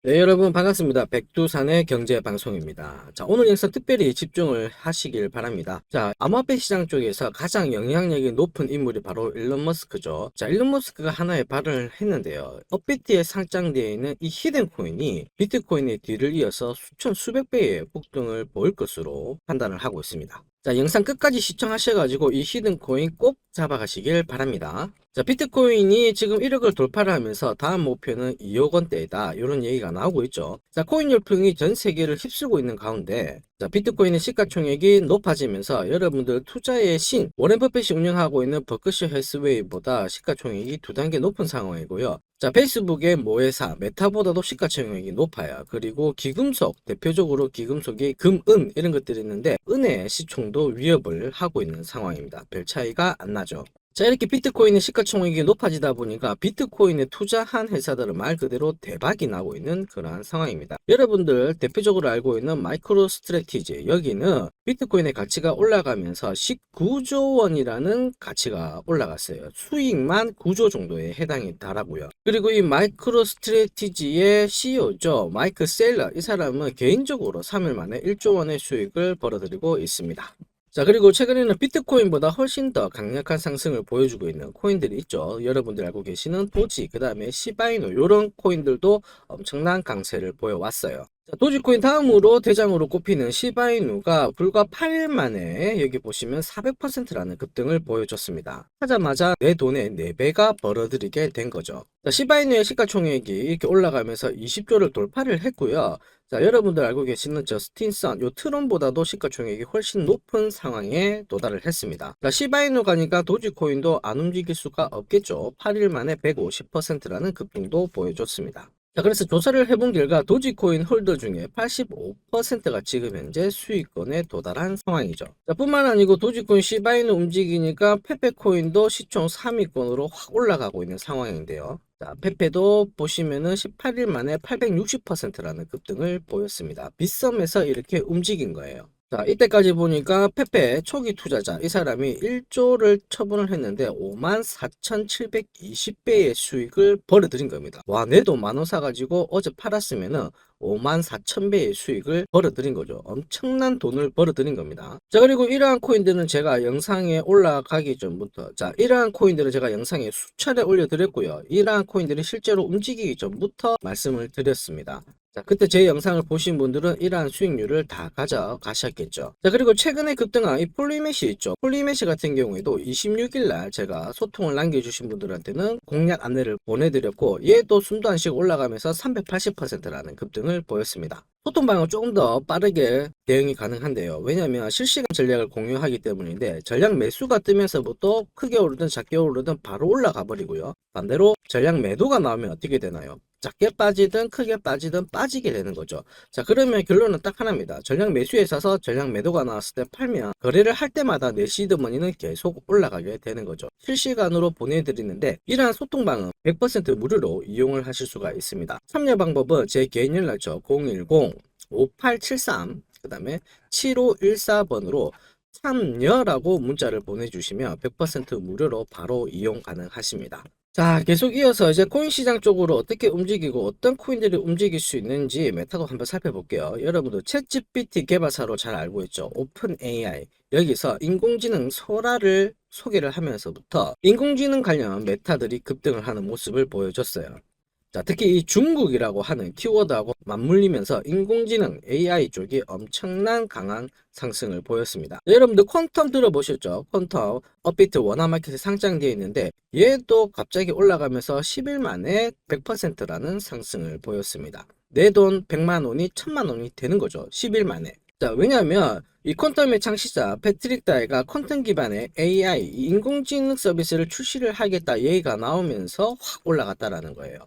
네, 여러분 반갑습니다. 백두산의 경제방송입니다. 자, 오늘 영상 특별히 집중을 하시길 바랍니다. 자, 암호화폐 시장 쪽에서 가장 영향력이 높은 인물이 바로 일론 머스크죠. 자, 일론 머스크가 하나의 발언을 했는데요. 업비트에 상장되어 있는 이 히든 코인이 비트코인의 뒤를 이어서 수백 배의 폭등을 보일 것으로 판단을 하고 있습니다. 자, 영상 끝까지 시청하셔가지고 이 히든 코인 꼭 잡아가시길 바랍니다. 자, 비트코인이 지금 1억을 돌파를 하면서 다음 목표는 2억 원대이다. 이런 얘기가 나오고 있죠. 자, 코인 열풍이 전 세계를 휩쓸고 있는 가운데, 자, 비트코인의 시가총액이 높아지면서 여러분들 투자의 신, 워렌 버핏이 운영하고 있는 버크셔 해스웨이보다 시가총액이 2단계 높은 상황이고요. 자, 페이스북의 모회사 메타보다도 시가총액이 높아요. 그리고 기금속, 대표적으로 기금속이 금, 은 이런 것들이 있는데 은의 시총도 위협을 하고 있는 상황입니다. 별 차이가 안 나죠. 자, 이렇게 비트코인의 시가총액이 높아지다 보니까 비트코인에 투자한 회사들은 말 그대로 대박이 나고 있는 그러한 상황입니다. 여러분들 대표적으로 알고 있는 마이크로 스트래티지, 여기는 비트코인의 가치가 올라가면서 19조 원이라는 가치가 올라갔어요. 수익만 9조 정도에 해당이 달하고요. 그리고 이 마이크로 스트래티지의 CEO죠. 마이크 셀러, 이 사람은 개인적으로 3일 만에 1조 원의 수익을 벌어들이고 있습니다. 자, 그리고 최근에는 비트코인보다 훨씬 더 강력한 상승을 보여주고 있는 코인들이 있죠. 여러분들 알고 계시는 도지, 그 다음에 시바이노, 이런 코인들도 엄청난 강세를 보여왔어요. 자, 도지코인 다음으로 대장으로 꼽히는 시바이누가 불과 8일 만에 여기 보시면 400%라는 급등을 보여줬습니다. 하자마자 내 돈의 4배가 벌어들이게 된 거죠. 자, 시바이누의 시가총액이 이렇게 올라가면서 20조를 돌파를 했고요. 자, 여러분들 알고 계시는 저스틴 선, 요 트론보다도 시가총액이 훨씬 높은 상황에 도달을 했습니다. 자, 시바이누 가니까 도지코인도 안 움직일 수가 없겠죠. 8일 만에 150%라는 급등도 보여줬습니다. 자, 그래서 조사를 해본 결과 도지코인 홀더 중에 85%가 지금 현재 수익권에 도달한 상황이죠. 자, 뿐만 아니고 도지코인 시바이누 움직이니까 페페코인도 시총 3위권으로 확 올라가고 있는 상황인데요. 자, 페페도 보시면은 18일 만에 860%라는 급등을 보였습니다. 빗썸에서 이렇게 움직인 거예요. 자, 이때까지 보니까 페페 초기 투자자 이 사람이 1조를 처분을 했는데 54,720배의 수익을 벌어들인 겁니다. 와, 내 돈 만원 사가지고 어제 팔았으면은 54,000배의 수익을 벌어들인 거죠. 엄청난 돈을 벌어들인 겁니다. 자, 그리고 이러한 코인들은 제가 영상에 올라가기 전부터, 자, 이러한 코인들은 제가 영상에 수차례 올려드렸고요. 이러한 코인들이 실제로 움직이기 전부터 말씀을 드렸습니다. 자, 그때 제 영상을 보신 분들은 이러한 수익률을 다 가져가셨겠죠. 자, 그리고 최근에 급등한 이 폴리메시 있죠. 폴리메시 같은 경우에도 26일날 제가 소통을 남겨주신 분들한테는 공략 안내를 보내드렸고, 얘도 숨도 안 쉬고 올라가면서 380%라는 급등을 보였습니다. 소통방은 조금 더 빠르게 대응이 가능한데요. 왜냐하면 실시간 전략을 공유하기 때문인데, 전략 매수가 뜨면서부터 크게 오르든 작게 오르든 바로 올라가 버리고요. 반대로 전략 매도가 나오면 어떻게 되나요? 작게 빠지든 크게 빠지든 빠지게 되는 거죠. 자, 그러면 결론은 딱 하나입니다. 전략 매수에 있어서 전략 매도가 나왔을 때 팔면 거래를 할 때마다 내 시드머니는 계속 올라가게 되는 거죠. 실시간으로 보내드리는데 이러한 소통방은 100% 무료로 이용을 하실 수가 있습니다. 참여 방법은 제 개인 연락처 010-5873 그 다음에 7514번으로 참여라고 문자를 보내주시면 100% 무료로 바로 이용 가능하십니다. 자, 계속 이어서 이제 코인 시장 쪽으로 어떻게 움직이고 어떤 코인들이 움직일 수 있는지 메타도 한번 살펴볼게요. 여러분들 챗GPT 개발사로 잘 알고 있죠. 오픈 AI. 여기서 인공지능 소라를 소개를 하면서부터 인공지능 관련 메타들이 급등을 하는 모습을 보여줬어요. 자, 특히 이 중국이라고 하는 키워드하고 맞물리면서 인공지능 AI 쪽이 엄청난 강한 상승을 보였습니다. 여러분들 퀀텀 들어보셨죠? 퀀텀 업비트 원화마켓에 상장되어 있는데 얘도 갑자기 올라가면서 10일 만에 100%라는 상승을 보였습니다. 내 돈 100만 원이 1000만 원이 되는 거죠. 10일 만에. 자, 왜냐하면 이 퀀텀의 창시자 패트릭 다이가 퀀텀 기반의 AI 인공지능 서비스를 출시를 하겠다 얘기가 나오면서 확 올라갔다라는 거예요.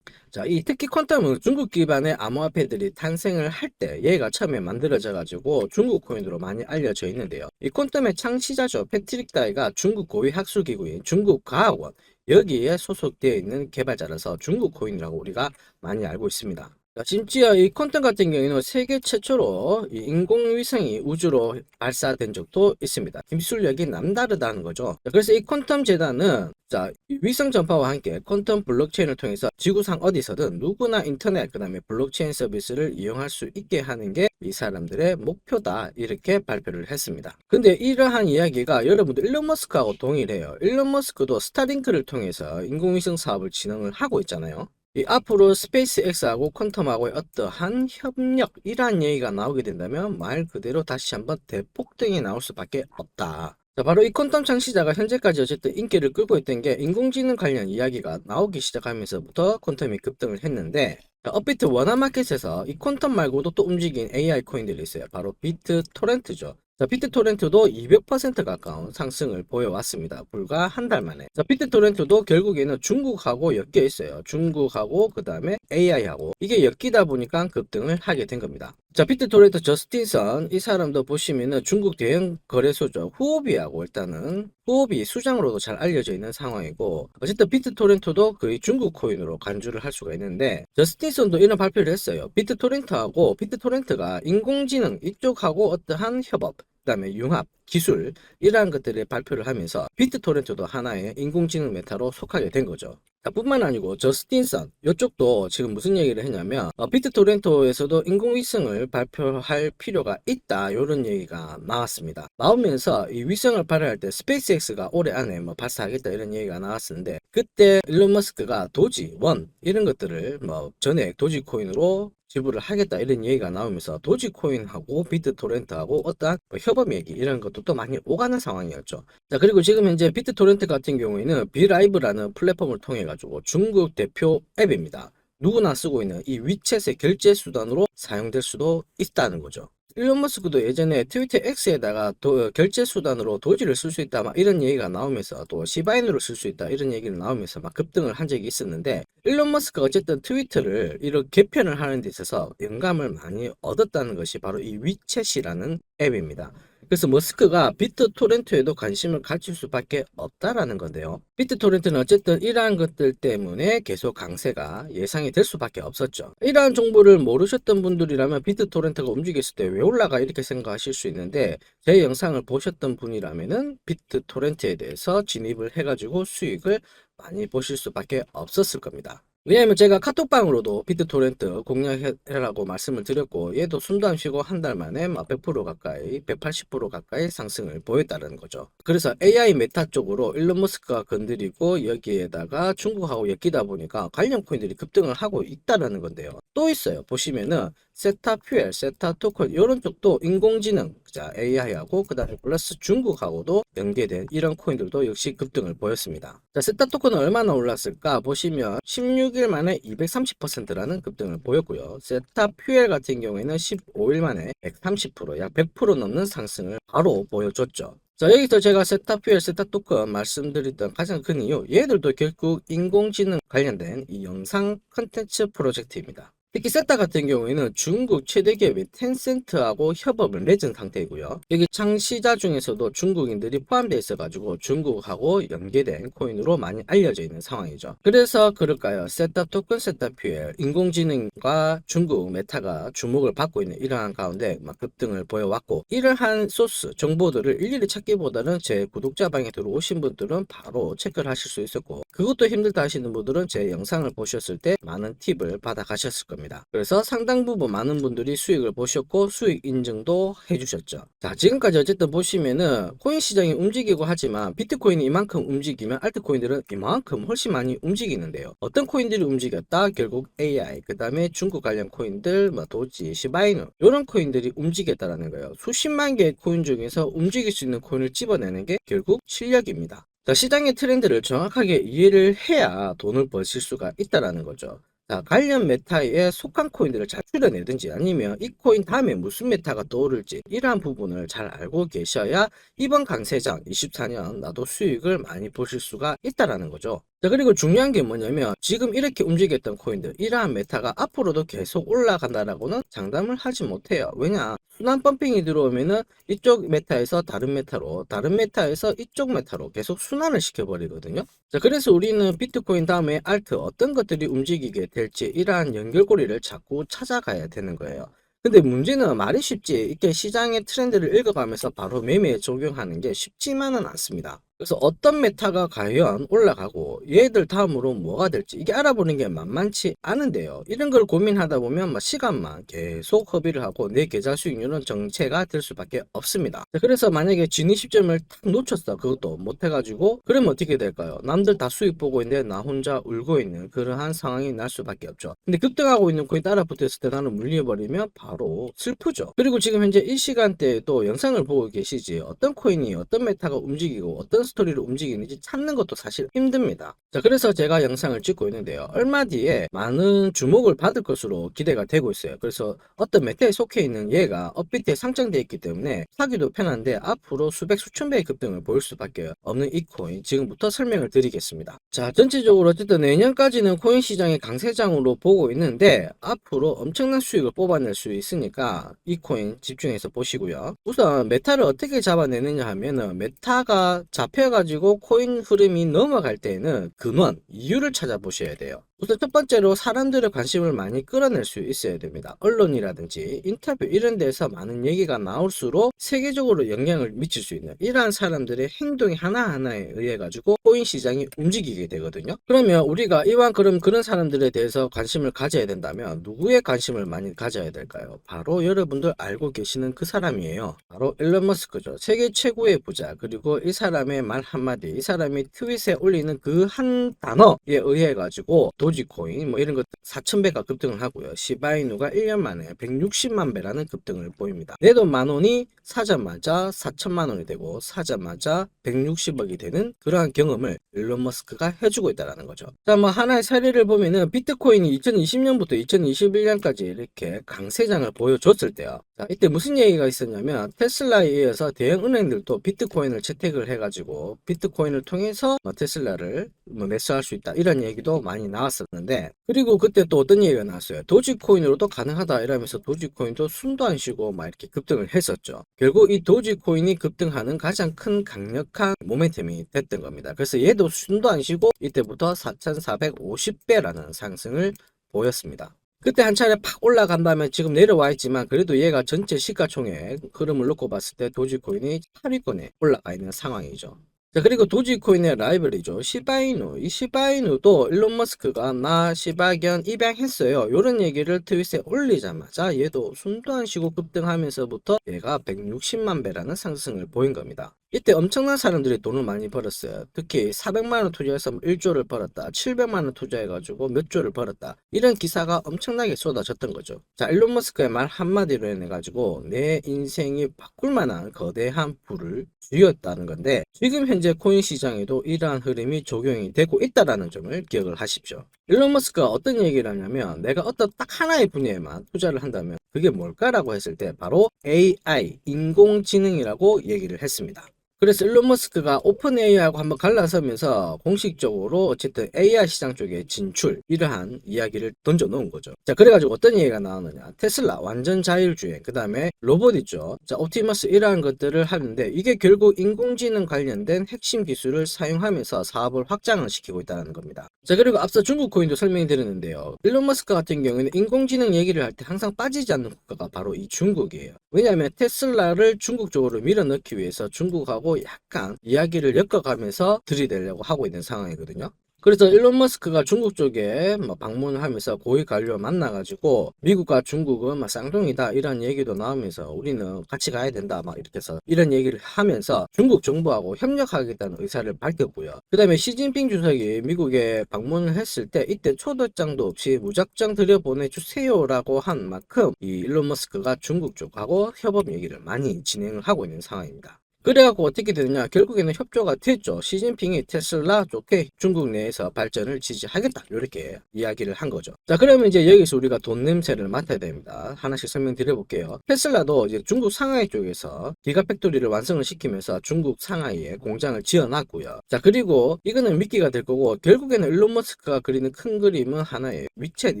자, 이 특히 퀀텀은 중국 기반의 암호화폐들이 탄생을 할 때 얘가 처음에 만들어져 가지고 중국 코인으로 많이 알려져 있는데요. 이 퀀텀의 창시자죠. 패트릭 다이가 중국 고위 학술 기구인 중국과학원 여기에 소속되어 있는 개발자라서 중국 코인이라고 우리가 많이 알고 있습니다. 자, 심지어 이 퀀텀 같은 경우에는 세계 최초로 이 인공위성이 우주로 발사된 적도 있습니다. 기술력이 남다르다는 거죠. 자, 그래서 이 퀀텀 재단은 자, 이 위성 전파와 함께 퀀텀 블록체인을 통해서 지구상 어디서든 누구나 인터넷, 그 다음에 블록체인 서비스를 이용할 수 있게 하는 게 이 사람들의 목표다. 이렇게 발표를 했습니다. 근데 이러한 이야기가 여러분들 일론 머스크하고 동일해요. 일론 머스크도 스타링크를 통해서 인공위성 사업을 진행을 하고 있잖아요. 이 앞으로 스페이스X하고 퀀텀하고의 어떠한 협력, 이러한 얘기가 나오게 된다면 말 그대로 다시 한번 대폭등이 나올 수밖에 없다. 자, 바로 이 퀀텀 창시자가 현재까지 어쨌든 인기를 끌고 있던 게 인공지능 관련 이야기가 나오기 시작하면서부터 퀀텀이 급등을 했는데, 자, 업비트 원화마켓에서 이 퀀텀 말고도 또 움직인 AI 코인들이 있어요. 바로 비트 토렌트죠. 자, 비트토렌트도 200% 가까운 상승을 보여왔습니다. 불과 한 달 만에. 자, 비트토렌트도 결국에는 중국하고 엮여 있어요. 중국하고 그 다음에 AI하고 이게 엮이다 보니까 급등을 하게 된 겁니다. 자, 비트토렌트 저스틴선, 이 사람도 보시면은 중국 대형 거래소죠. 후오비하고 일단은 후오비 수장으로도 잘 알려져 있는 상황이고, 어쨌든 비트토렌트도 거의 중국 코인으로 간주를 할 수가 있는데, 저스틴선도 이런 발표를 했어요. 비트토렌트하고 비트토렌트가 인공지능 이쪽하고 어떠한 협업, 그 다음에 융합, 기술, 이러한 것들을 발표를 하면서 비트토렌트도 하나의 인공지능 메타로 속하게 된 거죠. 뿐만 아니고 저스틴선 이쪽도 지금 무슨 얘기를 했냐면, 비트토렌토에서도 인공위성을 발표할 필요가 있다, 이런 얘기가 나왔습니다. 나오면서 이 위성을 발사할 때 스페이스X가 올해 안에 뭐 발사하겠다 이런 얘기가 나왔었는데, 그때 일론 머스크가 도지, 원 이런 것들을 뭐 전액 도지코인으로 지불을 하겠다 이런 얘기가 나오면서 도지코인하고 비트토렌트하고 어떠한 뭐 협업 얘기 이런 것도 또 많이 오가는 상황이었죠. 자, 그리고 지금 현재 비트토렌트 같은 경우에는 비라이브라는 플랫폼을 통해 가지고 중국 대표 앱입니다. 누구나 쓰고 있는 이 위챗의 결제 수단으로 사용될 수도 있다는 거죠. 일론 머스크도 예전에 트위터 X에다가 결제 수단으로 도지를 쓸 수 있다 막 이런 얘기가 나오면서, 또 시바이누를 쓸 수 있다 이런 얘기를 나오면서 막 급등을 한 적이 있었는데, 일론 머스크가 어쨌든 트위터를 이렇게 개편을 하는 데 있어서 영감을 많이 얻었다는 것이 바로 이 위챗이라는 앱입니다. 그래서 머스크가 비트토렌트에도 관심을 가질 수밖에 없다라는 건데요. 비트토렌트는 어쨌든 이러한 것들 때문에 계속 강세가 예상이 될 수밖에 없었죠. 이러한 정보를 모르셨던 분들이라면 비트토렌트가 움직였을 때 왜 올라가 이렇게 생각하실 수 있는데, 제 영상을 보셨던 분이라면은 비트토렌트에 대해서 진입을 해가지고 수익을 많이 보실 수밖에 없었을 겁니다. 왜냐면 제가 카톡방으로도 비트토렌트 공략해라고 말씀을 드렸고, 얘도 숨도 안 쉬고 한 달 만에 막 100% 가까이 180% 가까이 상승을 보였다는 거죠. 그래서 AI 메타 쪽으로 일론 머스크가 건드리고 여기에다가 중국하고 엮이다 보니까 관련 코인들이 급등을 하고 있다는 건데요. 또 있어요. 보시면은 세타 퓨엘, 세타 토큰 이런 쪽도 인공지능, 자 AI하고 그 다음에 플러스 중국하고도 연계된 이런 코인들도 역시 급등을 보였습니다. 자, 세타 토큰은 얼마나 올랐을까 보시면 16일 만에 230%라는 급등을 보였고요. 세타 퓨엘 같은 경우에는 15일 만에 130%, 약 100% 넘는 상승을 바로 보여줬죠. 자, 여기서 제가 세타 퓨엘, 세타 토큰 말씀드렸던 가장 큰 이유, 얘들도 결국 인공지능 관련된 이 영상 컨텐츠 프로젝트입니다. 특히 세타 같은 경우에는 중국 최대 기업인 텐센트하고 협업을 맺은 상태이고요. 여기 창시자 중에서도 중국인들이 포함되어 있어가지고 중국하고 연계된 코인으로 많이 알려져 있는 상황이죠. 그래서 그럴까요? 세타 토큰, 세타 퓨엘, 인공지능과 중국 메타가 주목을 받고 있는 이러한 가운데 막 급등을 보여왔고, 이러한 소스, 정보들을 일일이 찾기보다는 제 구독자 방에 들어오신 분들은 바로 체크를 하실 수 있었고, 그것도 힘들다 하시는 분들은 제 영상을 보셨을 때 많은 팁을 받아 가셨을 겁니다. 그래서 상당 부분 많은 분들이 수익을 보셨고 수익 인증도 해주셨죠. 자, 지금까지 어쨌든 보시면은 코인 시장이 움직이고 하지만 비트코인이 이만큼 움직이면 알트코인들은 이만큼 훨씬 많이 움직이는데요. 어떤 코인들이 움직였다? 결국 AI, 그 다음에 중국 관련 코인들, 뭐 도지, 시바이누 이런 코인들이 움직였다라는 거예요. 수십만 개의 코인 중에서 움직일 수 있는 코인을 집어내는 게 결국 실력입니다. 자, 시장의 트렌드를 정확하게 이해를 해야 돈을 버실 수가 있다라는 거죠. 자, 관련 메타에 속한 코인들을 잘 추려내든지 아니면 이 코인 다음에 무슨 메타가 떠오를지 이러한 부분을 잘 알고 계셔야 이번 강세장 24년 나도 수익을 많이 보실 수가 있다라는 거죠. 자, 그리고 중요한 게 뭐냐면 지금 이렇게 움직였던 코인들, 이러한 메타가 앞으로도 계속 올라간다라고는 장담을 하지 못해요. 왜냐? 순환 펌핑이 들어오면은 이쪽 메타에서 다른 메타로, 다른 메타에서 이쪽 메타로 계속 순환을 시켜버리거든요. 자, 그래서 우리는 비트코인 다음에 알트 어떤 것들이 움직이게 될지 이러한 연결고리를 자꾸 찾아가야 되는 거예요. 근데 문제는 말이 쉽지, 이렇게 시장의 트렌드를 읽어가면서 바로 매매에 적용하는 게 쉽지만은 않습니다. 그래서 어떤 메타가 과연 올라가고 얘들 다음으로 뭐가 될지 이게 알아보는 게 만만치 않은데요. 이런 걸 고민하다 보면 시간만 계속 허비를 하고 내 계좌 수익률은 정체가 될 수밖에 없습니다. 그래서 만약에 진입 시점을 탁 놓쳤어. 그것도 못해가지고 그러면 어떻게 될까요? 남들 다 수익 보고 있는데 나 혼자 울고 있는 그러한 상황이 날 수밖에 없죠. 근데 급등하고 있는 코인 따라 붙었을 때 나는 물려버리면 바로 슬프죠. 그리고 지금 현재 이 시간대에 또 영상을 보고 계시지 어떤 코인이 어떤 메타가 움직이고 어떤 스토리를 움직이는지 찾는 것도 사실 힘듭니다. 자, 그래서 제가 영상을 찍고 있는데요. 얼마 뒤에 많은 주목을 받을 것으로 기대가 되고 있어요. 그래서 어떤 메타에 속해 있는 얘가 업비트에 상장되어 있기 때문에 사기도 편한데 앞으로 수백 수천 배의 급등을 보일 수밖에 없는 이 코인 지금부터 설명을 드리겠습니다. 자, 전체적으로 어쨌든 내년까지는 코인 시장의 강세장으로 보고 있는데 앞으로 엄청난 수익을 뽑아낼 수 있으니까 이 코인 집중해서 보시고요. 우선 메타를 어떻게 잡아내느냐 하면은 메타가 잡혀가지고 코인 흐름이 넘어갈 때는 근원, 이유를 찾아보셔야 돼요. 우선 첫 번째로 사람들의 관심을 많이 끌어낼 수 있어야 됩니다. 언론이라든지 인터뷰 이런 데서 많은 얘기가 나올수록 세계적으로 영향을 미칠 수 있는 이러한 사람들의 행동이 하나하나에 의해 가지고 코인 시장이 움직이게 되거든요. 그러면 우리가 이왕 그런 사람들에 대해서 관심을 가져야 된다면 누구의 관심을 많이 가져야 될까요? 바로 여러분들 알고 계시는 그 사람이에요. 바로 일론 머스크죠. 세계 최고의 부자. 그리고 이 사람의 말 한마디, 이 사람이 트윗에 올리는 그 한 단어에 의해 가지고 도지코인 이런 것 4,000배가 급등을 하고요. 시바이누가 1년 만에 160만 배라는 급등을 보입니다. 내 돈 만 원이 사자마자 4천만 원이 되고 사자마자 160억이 되는 그러한 경험을 일론 머스크가 해주고 있다는 거죠. 자, 하나의 사례를 보면은 비트코인이 2020년부터 2021년까지 이렇게 강세장을 보여줬을 때요. 자, 이때 무슨 얘기가 있었냐면 테슬라에 의해서 대형 은행들도 비트코인을 채택을 해가지고 비트코인을 통해서 테슬라를 매수할 수 있다 이런 얘기도 많이 나왔었는데, 그리고 그때 또 어떤 얘기가 나왔어요. 도지코인으로도 가능하다 이러면서 도지코인도 숨도 안 쉬고 이렇게 급등을 했었죠. 결국 이 도지코인이 급등하는 가장 큰 강력한 모멘텀이 됐던 겁니다. 그래서 얘도 숨도 안 쉬고 이때부터 4,450배라는 상승을 보였습니다. 그때 한 차례 팍 올라간다면 지금 내려와 있지만 그래도 얘가 전체 시가총액 흐름을 놓고 봤을 때 도지코인이 8위권에 올라가 있는 상황이죠. 자, 그리고 도지코인의 라이벌이죠. 시바이누. 이 시바이누도 일론 머스크가 나 시바견 입양했어요. 이런 얘기를 트윗에 올리자마자 얘도 숨도 안 쉬고 급등하면서부터 얘가 160만 배라는 상승을 보인 겁니다. 이때 엄청난 사람들이 돈을 많이 벌었어요. 특히 400만원 투자해서 1조를 벌었다. 700만원 투자해가지고 몇 조를 벌었다. 이런 기사가 엄청나게 쏟아졌던 거죠. 자, 일론 머스크의 말 한마디로 해가지고 내 인생이 바꿀 만한 거대한 불을 쥐었다는 건데, 지금 현재 코인 시장에도 이러한 흐름이 적용이 되고 있다는 점을 기억을 하십시오. 일론 머스크가 어떤 얘기를 하냐면 내가 어떤 딱 하나의 분야에만 투자를 한다면 그게 뭘까라고 했을 때 바로 AI, 인공지능이라고 얘기를 했습니다. 그래서 일론 머스크가 오픈 AI하고 한번 갈라서면서 공식적으로 어쨌든 AI 시장 쪽에 진출 이러한 이야기를 던져 놓은 거죠. 자, 그래가지고 어떤 얘기가 나오느냐, 테슬라 완전 자율주행, 그 다음에 로봇 있죠. 자, 옵티머스 이러한 것들을 하는데 이게 결국 인공지능 관련된 핵심 기술을 사용하면서 사업을 확장을 시키고 있다는 겁니다. 자, 그리고 앞서 중국 코인도 설명해 드렸는데요. 일론 머스크 같은 경우에는 인공지능 얘기를 할 때 항상 빠지지 않는 국가가 바로 이 중국이에요. 왜냐하면 테슬라를 중국 쪽으로 밀어넣기 위해서 중국하고 약간 이야기를 엮어가면서 들이대려고 하고 있는 상황이거든요. 그래서 일론 머스크가 중국 쪽에 방문을 하면서 고위 관료 만나가지고 미국과 중국은 쌍둥이다 이런 얘기도 나오면서 우리는 같이 가야 된다 이렇게 해서 이런 얘기를 하면서 중국 정부하고 협력하겠다는 의사를 밝혔고요. 그 다음에 시진핑 주석이 미국에 방문을 했을 때 이때 초대장도 없이 무작정 들여보내주세요라고 한 만큼 이 일론 머스크가 중국 쪽하고 협업 얘기를 많이 진행을 하고 있는 상황입니다. 그래갖고 어떻게 되느냐, 결국에는 협조가 됐죠. 시진핑이 테슬라 쪽에 중국 내에서 발전을 지지하겠다 이렇게 이야기를 한 거죠. 자, 그러면 이제 여기서 우리가 돈 냄새를 맡아야 됩니다. 하나씩 설명드려볼게요. 테슬라도 이제 중국 상하이 쪽에서 기가팩토리를 완성을 시키면서 중국 상하이에 공장을 지어놨고요. 자, 그리고 이거는 미끼가 될 거고 결국에는 일론 머스크가 그리는 큰 그림은 하나의 위챗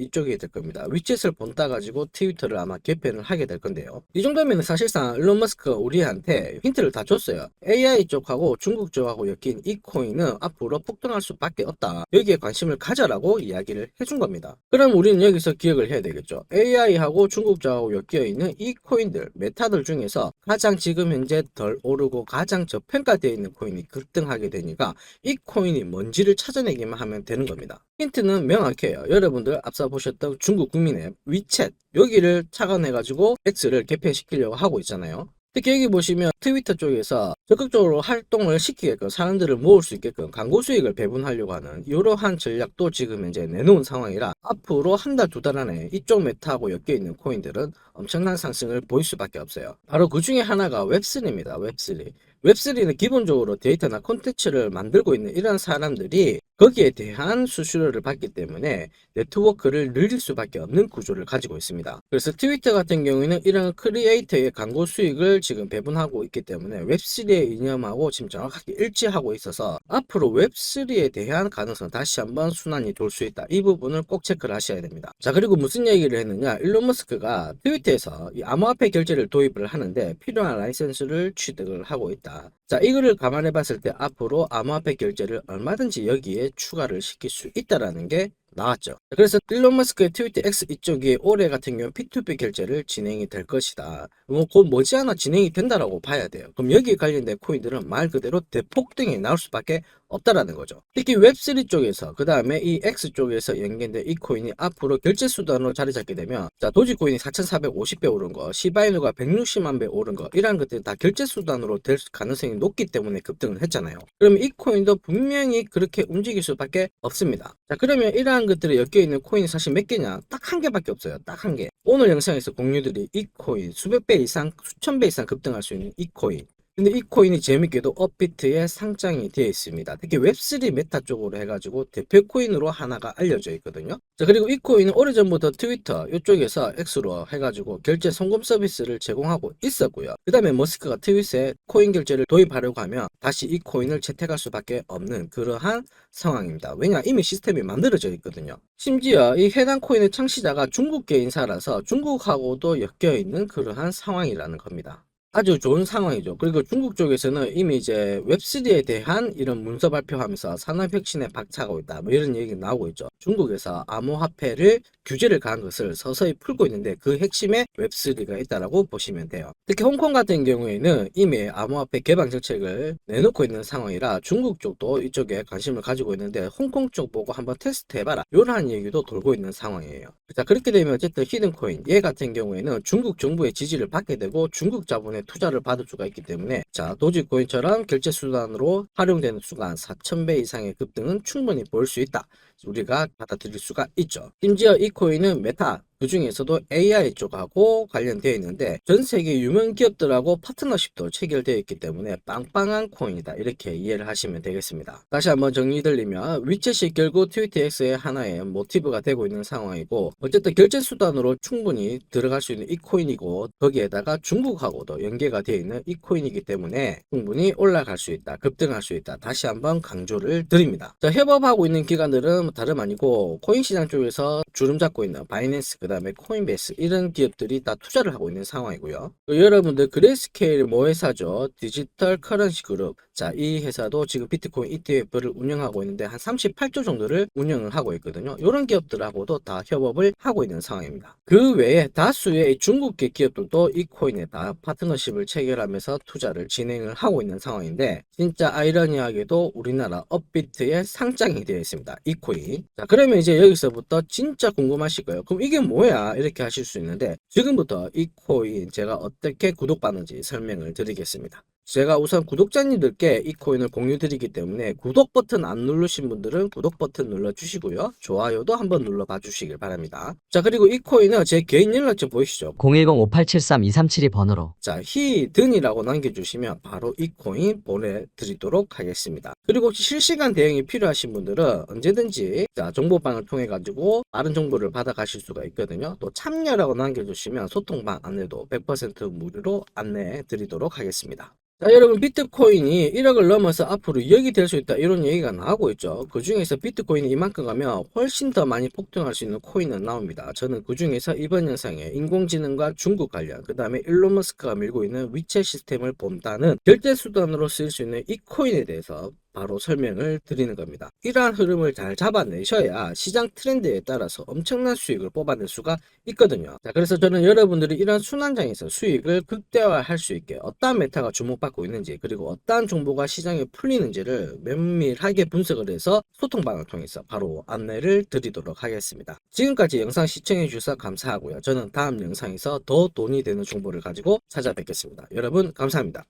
이쪽이 될 겁니다. 위챗을 본따 가지고 트위터를 아마 개편을 하게 될 건데요. 이 정도면 사실상 일론 머스크가 우리한테 힌트를 다 줬어요. AI 쪽하고 중국 쪽하고 엮인 이 코인은 앞으로 폭등할 수밖에 없다. 여기에 관심을 가져라고 이야기를 해준 겁니다. 그럼 우리는 여기서 기억을 해야 되겠죠. AI하고 중국 쪽하고 엮여 있는 이 코인들, 메타들 중에서 가장 지금 현재 덜 오르고 가장 저평가되어 있는 코인이 급등하게 되니까 이 코인이 뭔지를 찾아내기만 하면 되는 겁니다. 힌트는 명확해요. 여러분들 앞서 보셨던 중국 국민앱 위챗 여기를 착안해가지고 X를 개편시키려고 하고 있잖아요. 특히 여기 보시면 트위터 쪽에서 적극적으로 활동을 시키게끔 사람들을 모을 수 있게끔 광고 수익을 배분하려고 하는 이러한 전략도 지금 현재 내놓은 상황이라 앞으로 한 달, 두 달 안에 이쪽 메타하고 엮여 있는 코인들은 엄청난 상승을 보일 수밖에 없어요. 바로 그 중에 하나가 웹3입니다. 웹3. 웹3는 기본적으로 데이터나 콘텐츠를 만들고 있는 이런 사람들이 거기에 대한 수수료를 받기 때문에 네트워크를 늘릴 수밖에 없는 구조를 가지고 있습니다. 그래서 트위터 같은 경우에는 이런 크리에이터의 광고 수익을 지금 배분하고 있기 때문에 웹3의 이념하고 지금 정확하게 일치하고 있어서 앞으로 웹3에 대한 가능성 다시 한번 순환이 돌 수 있다. 이 부분을 꼭 체크를 하셔야 됩니다. 자, 그리고 무슨 얘기를 했느냐, 일론 머스크가 트위터에서 이 암호화폐 결제를 도입을 하는데 필요한 라이선스를 취득을 하고 있다. 자, 이거를 감안해 봤을 때 앞으로 암호화폐 결제를 얼마든지 여기에 추가를 시킬 수 있다라는 게 나왔죠. 그래서 일론 머스크의 트위터 X 이쪽이 올해 같은 경우 P2P 결제를 진행이 될 것이다. 곧 머지않아 진행이 된다라고 봐야 돼요. 그럼 여기에 관련된 코인들은 말 그대로 대폭등이 나올 수밖에 없다라는 거죠. 특히 웹3 쪽에서 그 다음에 이 X 쪽에서 연계된 이 코인이 앞으로 결제 수단으로 자리 잡게 되면, 자, 도지코인이 4,450배 오른 거, 시바이누가 160만 배 오른 거, 이러한 것들이 다 결제 수단으로 될 가능성이 높기 때문에 급등을 했잖아요. 그러면 이 코인도 분명히 그렇게 움직일 수밖에 없습니다. 자, 그러면 이러한 것들이 엮여 있는 코인이 사실 몇 개냐? 딱 한 개밖에 없어요. 딱 한 개. 오늘 영상에서 공유들이 이 코인 수백 배 이상, 수천 배 이상 급등할 수 있는 이 코인. 근데 이 코인이 재밌게도 업비트에 상장이 되어 있습니다. 특히 웹3 메타 쪽으로 해가지고 대표 코인으로 하나가 알려져 있거든요. 자, 그리고 이 코인은 오래전부터 트위터 이쪽에서 X로 해가지고 결제 송금 서비스를 제공하고 있었고요. 그 다음에 머스크가 트윗에 코인 결제를 도입하려고 하면 다시 이 코인을 채택할 수밖에 없는 그러한 상황입니다. 왜냐, 이미 시스템이 만들어져 있거든요. 심지어 이 해당 코인의 창시자가 중국계 인사라서 중국하고도 엮여 있는 그러한 상황이라는 겁니다. 아주 좋은 상황이죠. 그리고 중국 쪽에서는 이미 이제 웹3에 대한 이런 문서 발표하면서 산업혁신에 박차고 있다, 뭐 이런 얘기가 나오고 있죠. 중국에서 암호화폐를 규제를 가한 것을 서서히 풀고 있는데 그 핵심에 웹3가 있다라고 보시면 돼요. 특히 홍콩 같은 경우에는 이미 암호화폐 개방 정책을 내놓고 있는 상황이라 중국 쪽도 이쪽에 관심을 가지고 있는데 홍콩 쪽 보고 한번 테스트 해봐라, 이런 얘기도 돌고 있는 상황이에요. 자, 그렇게 되면 어쨌든 히든코인 얘 같은 경우에는 중국 정부의 지지를 받게 되고 중국 자본의 투자를 받을 수가 있기 때문에, 자, 도지코인처럼 결제 수단으로 활용되는 수가 4,000배 이상의 급등은 충분히 보일 수 있다, 우리가 받아들일 수가 있죠. 심지어 이 코인은 메타 그 중에서도 AI 쪽하고 관련되어 있는데 전 세계 유명 기업들하고 파트너십도 체결되어 있기 때문에 빵빵한 코인이다, 이렇게 이해를 하시면 되겠습니다. 다시 한번 정리드리면 위챗이 결국 트위터 X의 하나의 모티브가 되고 있는 상황이고, 어쨌든 결제 수단으로 충분히 들어갈 수 있는 이 코인이고 거기에다가 중국하고도 연계가 되어 있는 이 코인이기 때문에 충분히 올라갈 수 있다, 급등할 수 있다, 다시 한번 강조를 드립니다. 자, 협업하고 있는 기관들은 다름 아니고 코인 시장 쪽에서 주름 잡고 있는 바이낸스, 그 다음에 코인베이스, 이런 기업들이 다 투자를 하고 있는 상황이고요. 여러분들 그레이스케일 모 회사죠, 디지털 커런시 그룹. 자, 이 회사도 지금 비트코인 ETF를 운영하고 있는데 한 38조 정도를 운영을 하고 있거든요. 이런 기업들하고도 다 협업을 하고 있는 상황입니다. 그 외에 다수의 중국계 기업들도 이 코인에 다 파트너십을 체결하면서 투자를 진행을 하고 있는 상황인데, 진짜 아이러니하게도 우리나라 업비트에 상장이 되어 있습니다, 이 코인. 자, 그러면 이제 여기서부터 진짜 궁금하실 거예요. 그럼 이게 뭐야, 이렇게 하실 수 있는데 지금부터 이 코인 제가 어떻게 구독받는지 설명을 드리겠습니다. 제가 우선 구독자님들께 이 코인을 공유 드리기 때문에 구독 버튼 안 누르신 분들은 구독 버튼 눌러 주시고요, 좋아요도 한번 눌러 봐 주시길 바랍니다. 자, 그리고 이 코인은 제 개인 연락처 보이시죠? 010-5873-2372 번호로. 자, 히든이라고 남겨주시면 바로 이 코인 보내드리도록 하겠습니다. 그리고 혹시 실시간 대응이 필요하신 분들은 언제든지, 자, 정보방을 통해 가지고 빠른 정보를 받아 가실 수가 있거든요. 또 참여라고 남겨주시면 소통방 안내도 100% 무료로 안내해 드리도록 하겠습니다. 자, 여러분, 비트코인이 1억을 넘어서 앞으로 2억이 될 수 있다, 이런 얘기가 나오고 있죠. 그 중에서 비트코인이 이만큼 가면 훨씬 더 많이 폭등할 수 있는 코인은 나옵니다. 저는 그 중에서 이번 영상에 인공지능과 중국 관련, 그 다음에 일론 머스크가 밀고 있는 위챗 시스템을 본다는 결제 수단으로 쓸 수 있는 이 코인에 대해서 바로 설명을 드리는 겁니다. 이러한 흐름을 잘 잡아내셔야 시장 트렌드에 따라서 엄청난 수익을 뽑아낼 수가 있거든요. 자, 그래서 저는 여러분들이 이런 순환장에서 수익을 극대화할 수 있게 어떠한 메타가 주목받고 있는지, 그리고 어떠한 정보가 시장에 풀리는지를 면밀하게 분석을 해서 소통방을 통해서 바로 안내를 드리도록 하겠습니다. 지금까지 영상 시청해 주셔서 감사하고요. 저는 다음 영상에서 더 돈이 되는 정보를 가지고 찾아뵙겠습니다. 여러분, 감사합니다.